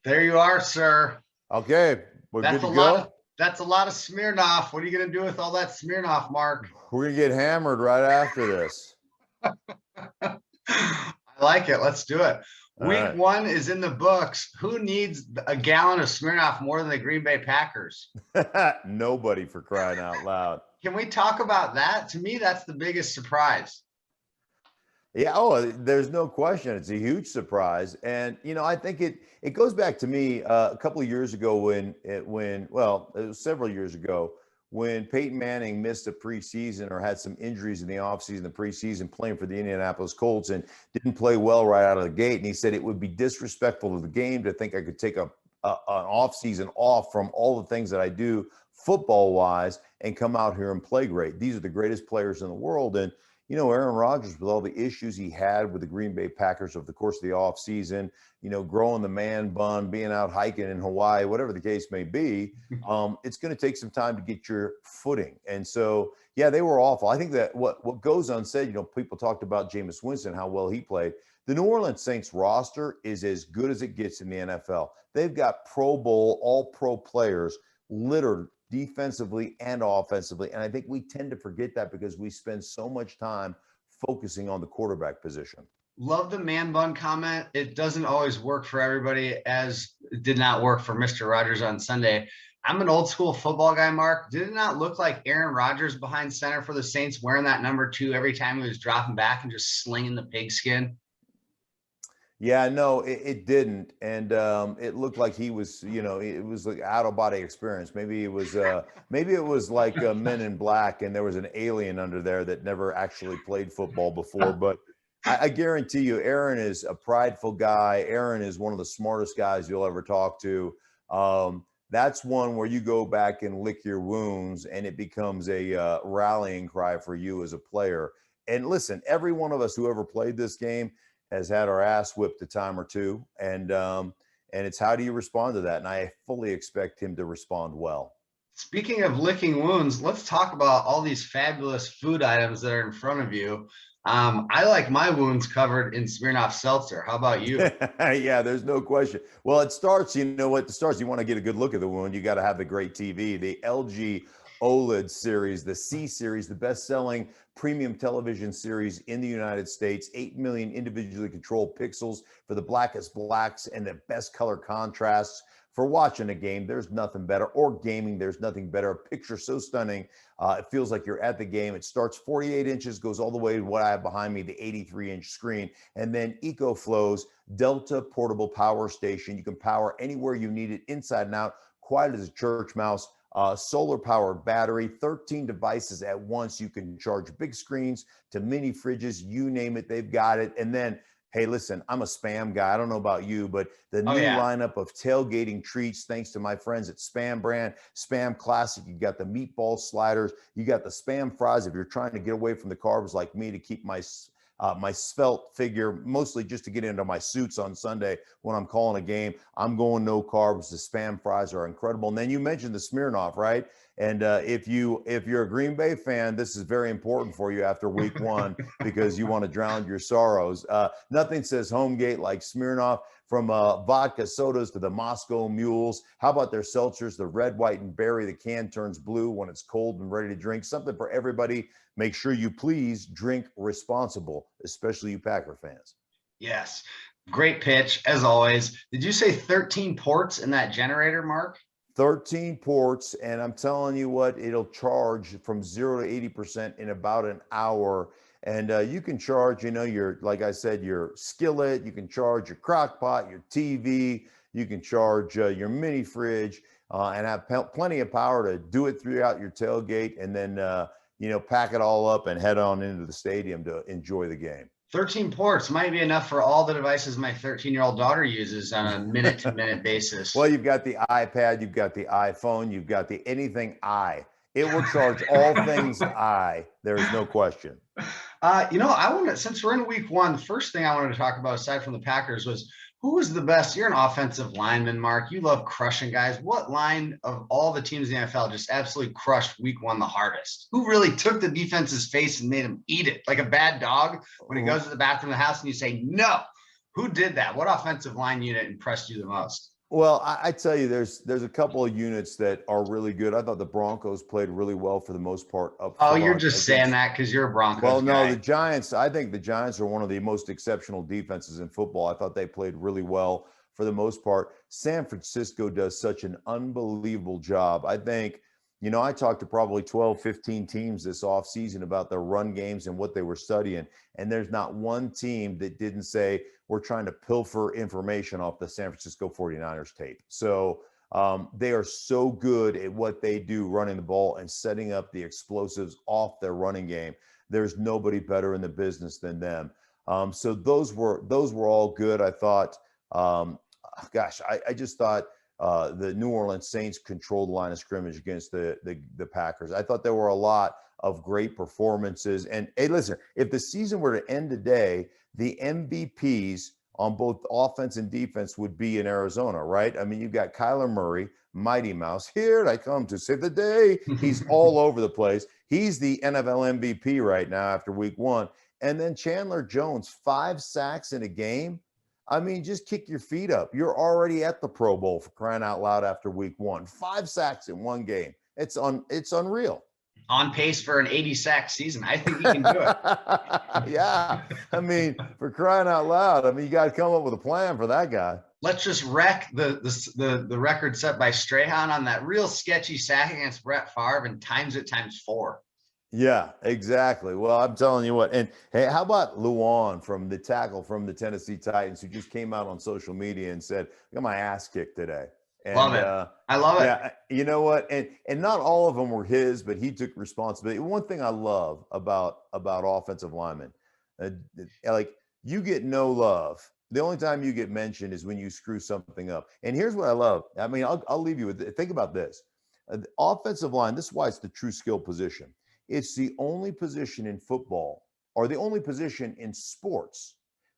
There you are, sir. Okay, we're That's good a to lot go. of that's a lot of Smirnoff. What are you gonna do with all that Smirnoff, Mark? We're gonna get hammered right after this. I like it. Let's do it. All Week right. one is in the books. Who needs a gallon of Smirnoff more than the Green Bay Packers? Nobody, for crying out loud. Can we talk about that? To me, that's the biggest surprise. Yeah, oh, there's no question. It's a huge surprise. And I think it goes back to me a couple of years ago well, it was several years ago when Peyton Manning missed a preseason or had some injuries in the offseason, the preseason, playing for the Indianapolis Colts and didn't play well right out of the gate. And he said it would be disrespectful to the game to think I could take an offseason off from all the things that I do football wise and come out here and play great. These are the greatest players in the world. And Aaron Rodgers, with all the issues he had with the Green Bay Packers over the course of the offseason, growing the man bun, being out hiking in Hawaii, whatever the case may be, it's going to take some time to get your footing. And so, yeah, they were awful. I think that what goes unsaid, people talked about Jameis Winston, how well he played. The New Orleans Saints roster is as good as it gets in the NFL. They've got Pro Bowl, all-pro players littered defensively and offensively. And I think we tend to forget that because we spend so much time focusing on the quarterback position. Love the man bun comment. It doesn't always work for everybody, as it did not work for Mr. Rodgers on Sunday. I'm an old school football guy, Mark. Did it not look like Aaron Rodgers behind center for the Saints wearing that number 2 every time he was dropping back and just slinging the pigskin? Yeah, no, it didn't. And it looked like he was, it was like out of body experience. Maybe it was like Men in Black and there was an alien under there that never actually played football before. But I guarantee you, Aaron is a prideful guy. Aaron is one of the smartest guys you'll ever talk to. That's one where you go back and lick your wounds and it becomes a rallying cry for you as a player. And listen, every one of us who ever played this game has had our ass whipped a time or two. And it's how do you respond to that? And I fully expect him to respond well. Speaking of licking wounds, let's talk about all these fabulous food items that are in front of you. I like my wounds covered in Smirnoff Seltzer. How about you? Yeah, there's no question. Well, it starts, you want to get a good look at the wound. You got to have the great TV, the LG OLED series, the C series, the best-selling premium television series in the United States, 8 million individually controlled pixels for the blackest blacks and the best color contrasts. For watching a game, there's nothing better, or gaming, there's nothing better. A picture so stunning, it feels like you're at the game. It starts 48 inches, goes all the way to what I have behind me, the 83-inch screen. And then EcoFlow's Delta portable power station. You can power anywhere you need it, inside and out, quiet as a church mouse. Solar-powered battery, 13 devices at once. You can charge big screens to mini fridges, you name it, they've got it. And then, hey, listen, I'm a Spam guy. I don't know about you, but the new lineup of tailgating treats, thanks to my friends at Spam Brand, Spam Classic, you got the meatball sliders, you got the Spam fries if you're trying to get away from the carbs like me to keep my svelte figure, mostly just to get into my suits on Sunday when I'm calling a game. I'm going no carbs. The Spam fries are incredible. And then you mentioned the Smirnoff, right? And if you're a Green Bay fan, this is very important for you after week one because you want to drown your sorrows. Nothing says Homegate like Smirnoff. From vodka sodas to the Moscow Mules. How about their seltzers, the red, white, and berry? The can turns blue when it's cold and ready to drink. Something for everybody. Make sure you please drink responsible, especially you Packer fans. Yes. Great pitch, as always. Did you say 13 ports in that generator, Mark? 13 ports, and I'm telling you what, it'll charge from 0 to 80% in about an hour. And you can charge, like I said, your skillet, you can charge your crock pot, your TV, you can charge your mini fridge and have plenty of power to do it throughout your tailgate and then, pack it all up and head on into the stadium to enjoy the game. 13 ports might be enough for all the devices my 13-year-old daughter uses on a minute-to-minute basis. Well, you've got the iPad, you've got the iPhone, you've got the anything I. It will charge all things I. There is no question. Since we're in week one, the first thing I wanted to talk about, aside from the Packers, was who was the best? You're an offensive lineman, Mark. You love crushing guys. What line of all the teams in the NFL just absolutely crushed week one the hardest? Who really took the defense's face and made him eat it like a bad dog when he goes to the bathroom of the house and you say, no? Who did that? What offensive line unit impressed you the most? Well, I tell you, there's a couple of units that are really good. I thought the Broncos played really well for the most part up Oh, you're front just saying against. that because you're a Well, Broncos no, the guy. Giants, I think the Giants are one of the most exceptional defenses in football. I thought they played really well for the most part. San Francisco does such an unbelievable job. I think, I talked to probably 12, 15 teams this offseason about their run games and what they were studying. And there's not one team that didn't say, we're trying to pilfer information off the San Francisco 49ers tape. So they are so good at what they do, running the ball and setting up the explosives off their running game. There's nobody better in the business than them. So those were all good. I thought, I just thought the New Orleans Saints controlled the line of scrimmage against the Packers. I thought there were a lot of great performances. And hey, listen, if the season were to end today, the MVPs on both offense and defense would be in Arizona, right? I mean, you've got Kyler Murray, Mighty Mouse. Here I come to save the day. He's all over the place. He's the NFL MVP right now after week one. And then Chandler Jones, 5 sacks in a game. I mean, just kick your feet up. You're already at the Pro Bowl, for crying out loud, after week one. 5 sacks in one game. It's unreal. On pace for an 80 sack season. I think he can do it. Yeah. I mean, for crying out loud. I mean, you got to come up with a plan for that guy. Let's just wreck the record set by Strahan on that real sketchy sack against Brett Favre and times it times 4. Yeah, exactly. Well, I'm telling you what. And hey, how about Luan, from the tackle from the Tennessee Titans, who just came out on social media and said, "I got my ass kicked today." Love And it. I love it. yeah, you know what? And not all of them were his, but he took responsibility. One thing I love about offensive linemen, uh, like, you get no love. The only time you get mentioned is when you screw something up. And here's what I love. I mean, I'll leave you with it. Think about this. The offensive line, this is why it's the true skill position. It's the only position in football, or the only position in sports,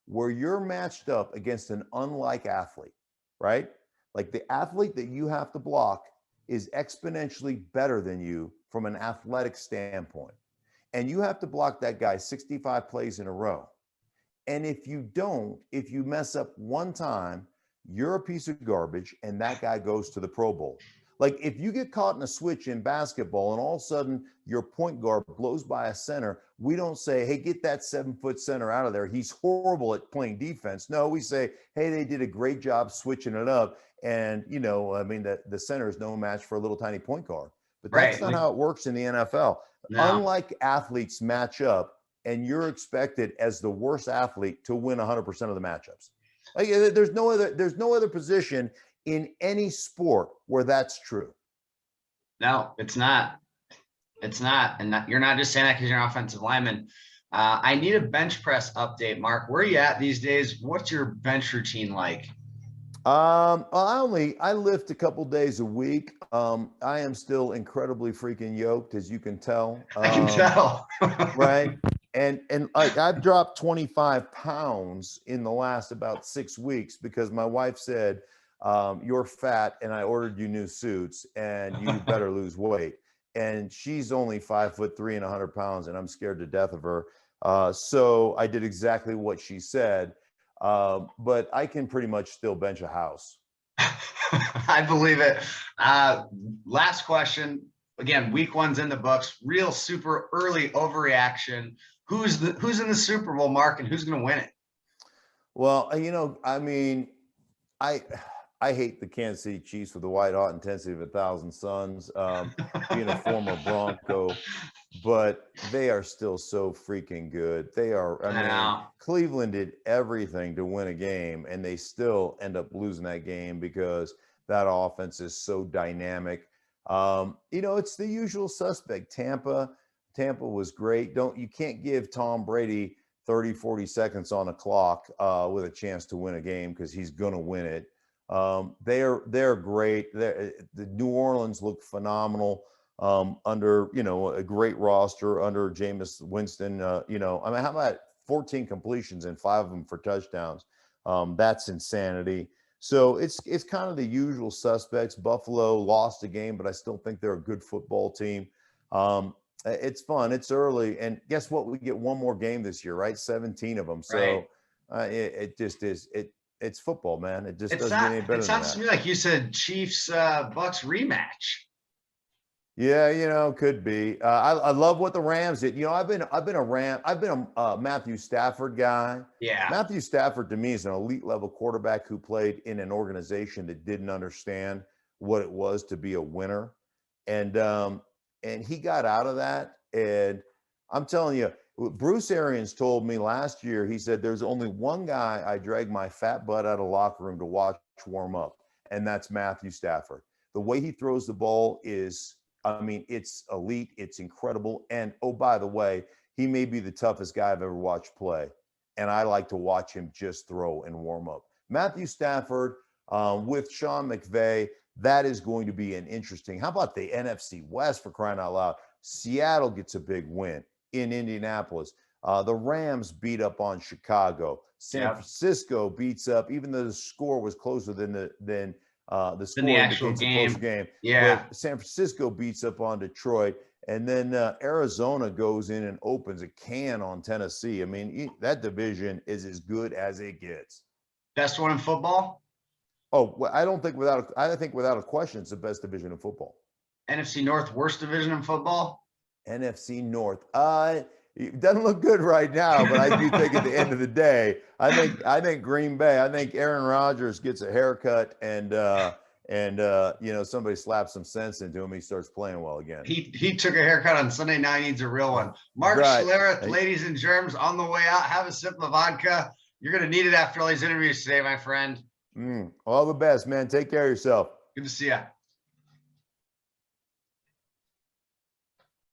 where you're matched up against an unlike athlete, right? Like, the athlete that you have to block is exponentially better than you from an athletic standpoint. And you have to block that guy 65 plays in a row. And if you don't, if you mess up one time, you're a piece of garbage, and that guy goes to the Pro Bowl. Like, if you get caught in a switch in basketball and all of a sudden your point guard blows by a center, we don't say, hey, get that 7-foot center out of there. He's horrible at playing defense. No, we say, hey, they did a great job switching it up. And, I mean, the center is no match for a little tiny point guard. But that's Right. not how it works in the NFL. No. Unlike athletes match up, and you're expected as the worst athlete to win 100% of the matchups. Like, there's no other position in any sport where that's true. No, it's not. It's not. And you're not just saying that because you're an offensive lineman. I need a bench press update, Mark. Where are you at these days? What's your bench routine like? Well, I lift a couple days a week. I am still incredibly freaking yoked, as you can tell. I can tell. Right. And like, I've dropped 25 pounds in the last about 6 weeks because my wife said, you're fat and I ordered you new suits and you better lose weight. And she's only 5'3" and 100 pounds, and I'm scared to death of her. So I did exactly what she said. But I can pretty much still bench a house. I believe it. Last question. Again, week one's in the books. Real super early overreaction. Who's in the Super Bowl, Mark, and who's going to win it? Well, I mean, I I hate the Kansas City Chiefs with the white hot intensity of 1,000 suns. Being a former Bronco, but they are still so freaking good. They are. I mean, Cleveland did everything to win a game, and they still end up losing that game because that offense is so dynamic. It's the usual suspect. Tampa was great. You can't give Tom Brady 30, 40 seconds on the clock with a chance to win a game, because he's going to win it. They're great. The New Orleans looked phenomenal under a great roster under Jameis Winston. I mean, how about 14 completions and 5 of them for touchdowns? That's insanity. So it's kind of the usual suspects. Buffalo lost a game, but I still think they're a good football team. It's fun. It's early, and guess what? We get one more game this year, right? 17 of them. So it just is. it's football, man. It just It's doesn't get not. any better It than sounds that. to me like you said Chiefs Bucks rematch. Yeah, could be. I love what the Rams did. I've been a Matthew Stafford guy. Yeah. Matthew Stafford to me is an elite level quarterback who played in an organization that didn't understand what it was to be a winner, and he got out of that. And I'm telling you, Bruce Arians told me last year. He said, "There's only one guy I drag my fat butt out of the locker room to watch warm up, and that's Matthew Stafford. The way he throws the ball is." I mean, it's elite. It's incredible. And oh, by the way, he may be the toughest guy I've ever watched play. And I like to watch him just throw and warm up. Matthew Stafford with Sean McVay, that is going to be an interesting. How about the NFC West, for crying out loud? Seattle gets a big win in Indianapolis. The Rams beat up on Chicago. San Francisco beats up, even though the score was closer than the score indicates a close game. Yeah. But San Francisco beats up on Detroit. And then Arizona goes in and opens a can on Tennessee. I mean, that division is as good as it gets. Best one in football? Oh, well, I think without a question, it's the best division in football. NFC North, worst division in football? NFC North. It doesn't look good right now, but I do think at the end of the day, I think Green Bay. I think Aaron Rodgers gets a haircut and somebody slaps some sense into him. He starts playing well again. He took a haircut on Sunday night. Needs a real one. Mark Schlereth, ladies and germs, on the way out. Have a sip of vodka. You're gonna need it after all these interviews today, my friend. All the best, man. Take care of yourself. Good to see you.